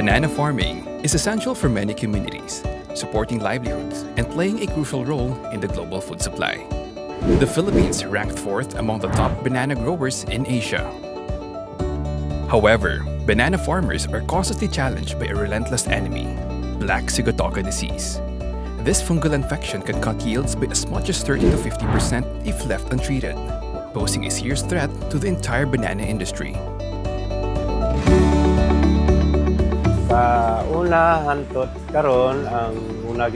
Banana farming is essential for many communities, supporting livelihoods and playing a crucial role in the global food supply. The Philippines ranked 4th among the top banana growers in Asia. However, banana farmers are constantly challenged by a relentless enemy, Black Sigatoka disease. This fungal infection can cut yields by as much as 30 to 50% if left untreated, posing a serious threat to the entire banana industry. Sa una hantot karon ang una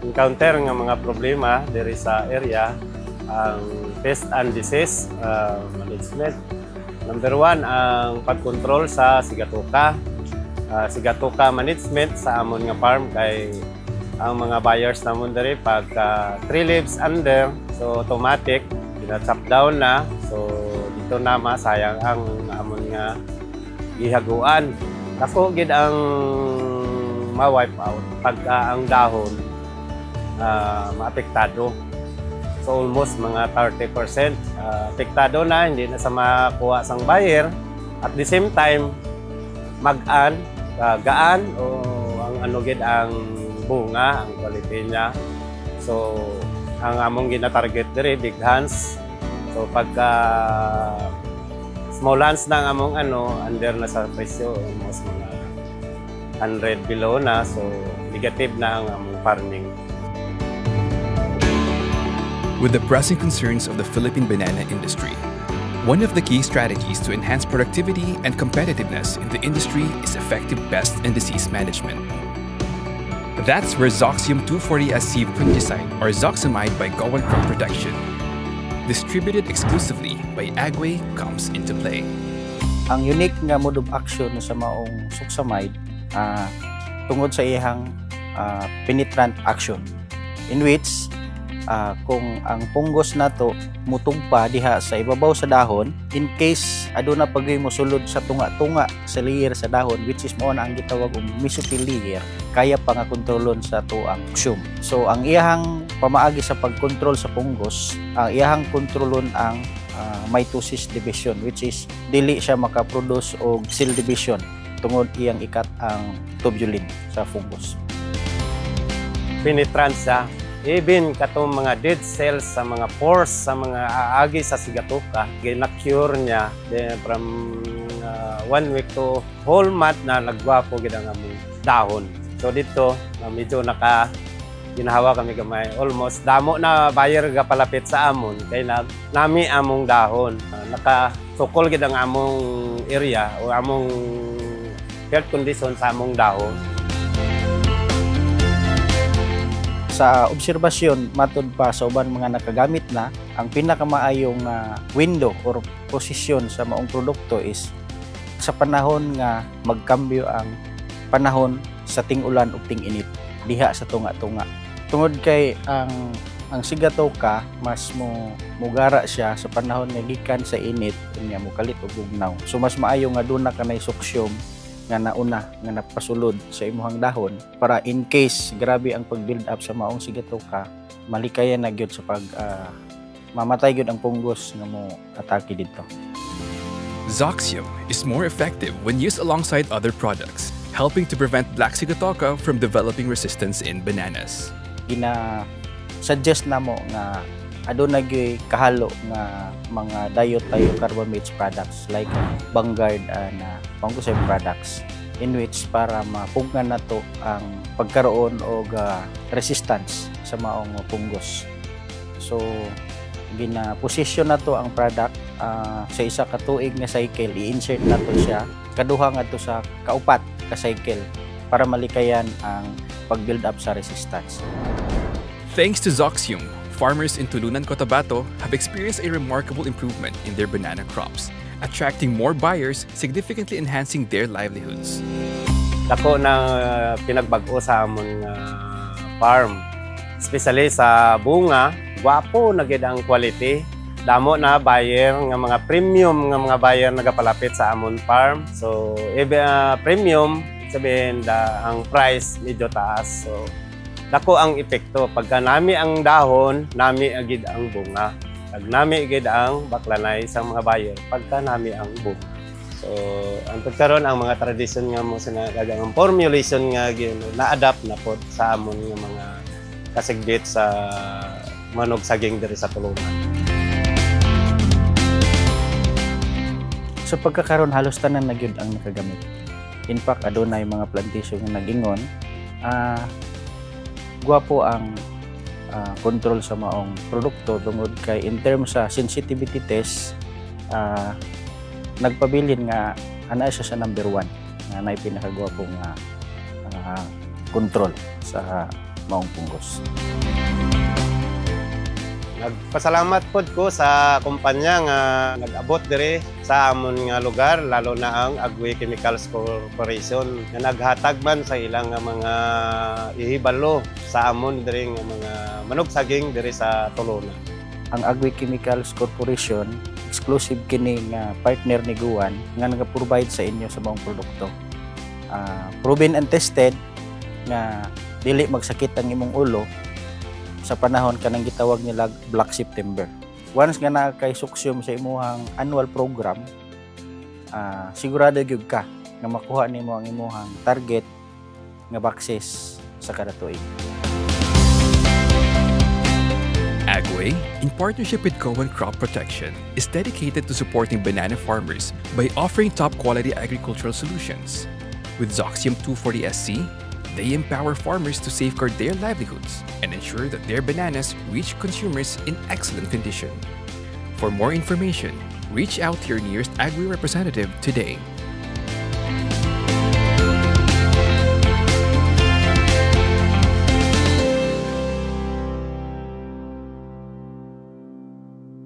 encounter nga mga problema diri sa area ang pest and disease management. Number 1 ang pagkontrol sa sigatoka. Sigatoka management sa amon nga farm kay ang mga buyers namon diri pag 3 leaves under, so automatic gina-chop down na, so dito na masayang ang amon nga gihaguan. Dako gid ang ma-wipe out pag ang dahon maapektado. So almost mga 30% apektado na, hindi na sa makuha sang buyer. At the same time mag-an, gaan o ang ano gid ang bunga, ang quality niya. So ang among gina-target diri big hands. So pagka small hands na ang among under na sa presyo, almost mga 100 below na, so negative na ang among farming. With the pressing concerns of the Philippine banana industry, one of the key strategies to enhance productivity and competitiveness in the industry is effective pest and disease management. That's where Zoxium 240SC fungicide or Zoxamide by Gowan Crop Protection, distributed exclusively by Agway, comes into play. Ang unique nga mode of action sa maong Zoxamide tungod sa iyang penetrant action, in which kung ang punggos nato mutugpa diha sa ibabaw sa dahon, in case aduna pagay mo sulod sa tunga-tunga sa layer sa dahon, which is mao na ang gitawag og mesophyll layer, kaya pa nga kontrolon sa tuang Zoxium. So ang iyang pamaagi sa pagkontrol sa punggos, ang iyang kontrolon ang mitosis division, which is dili siya makaproduce og cell division tungod iyang ikat ang tubulin sa fungus. Penetrant siya. Even katong mga dead cells sa mga pores sa mga aagi sa sigatoka, gina-cure niya from 1 week to whole month na nagwapo gid ang among dahon. So dito medyo ginahawa kami gamay, almost damo na buyer ga palapit sa amon kay nami among dahon. Nakasukol gid ang among area o among health condition sa among dahon. Sa obserbasyon, matod pa sa uban mga nakagamit na, ang pinakamaayong window or posisyon sa maong produkto is sa panahon nga magkambyo ang panahon sa ting-ulan ug ting-init diha sa tunga-tunga. Tungod kay ang sigatoka mas mugara siya sa panahon nga gikan sa init unya mokalit og bugnaw. So mas maayo nga duna kanay Zoxium nga nauna nga napasulod sa imuhang dahon para in case grabe ang pag-build up sa maong sigatoka, malikayan na gyud sa pag mamatay gyud ang punggos nga mo atake dito. Zoxium is more effective when used alongside other products, helping to prevent Black Sigatoka from developing resistance in bananas. Suggest namo nga aduna gyud kahalo nga mga diethylcarbamates products like Vanguard and fungicide products, in which para mapugnan nato ang pagkaroon og resistance sa maong punggos. So gina-position nato ang product sa isa ka tuig nga cycle, i-insert nato siya kaduha ngadto sa kaupat ka cycle para malikayan ang pag-build up sa resistance. Thanks to Zoxium, farmers in Tulunan, Cotabato have experienced a remarkable improvement in their banana crops, attracting more buyers, significantly enhancing their livelihoods. Dako na pinagbag-o sa amon farm, especially sa bunga, wapo na gid ang quality. Damo na buyer nga mga premium nga mga buyer nagapalapit sa amon farm. So premium sabihin ang price medyo taas. So dako ang epekto pagka nami ang dahon, nami agid ang bunga. Pag nami agid ang baklanay sa mga buyer, pagka nami ang bunga. So, ang pagkaroon ang mga tradisyon nga mo ang formulation nga na-adapt na po sa amon nga mga kasigdit sa manog saging diri sa Tulunan. Sa pagkakaroon halos tanan na gyud ang nakagamit. In fact, adunay mga plantation nga nagingon, guwapo ang control sa maong produkto tungod kay in terms sa sensitivity test, nagpabilin nga ana siya sa number 1 nga nay pinakagwapong control sa maong punggos. Nagpasalamat pod ko sa kumpanya nga nag-abot diri sa amon nga lugar, lalo na ang Agwi Chemicals Corporation nga naghatag man sa ilang mga ihibalo sa amon diri nga mga manog saging diri sa Tulunan. Ang Agwi Chemicals Corporation exclusive kini nga partner ni Guwan nga naga-provide sa inyo sa maong produkto. Proven and tested nga dili magsakit ang imong ulo sa panahon kanang gitawag nila Black September. Once nga nakakay-suksyon sa imuhang annual program, sigurado gyud ka nga makuha nimo ang imuhang target nga baksis sa kada tuig. Agway, in partnership with Gowan Crop Protection, is dedicated to supporting banana farmers by offering top-quality agricultural solutions. With Zoxium 240SC, they empower farmers to safeguard their livelihoods and ensure that their bananas reach consumers in excellent condition. For more information, reach out to your nearest Agway representative today.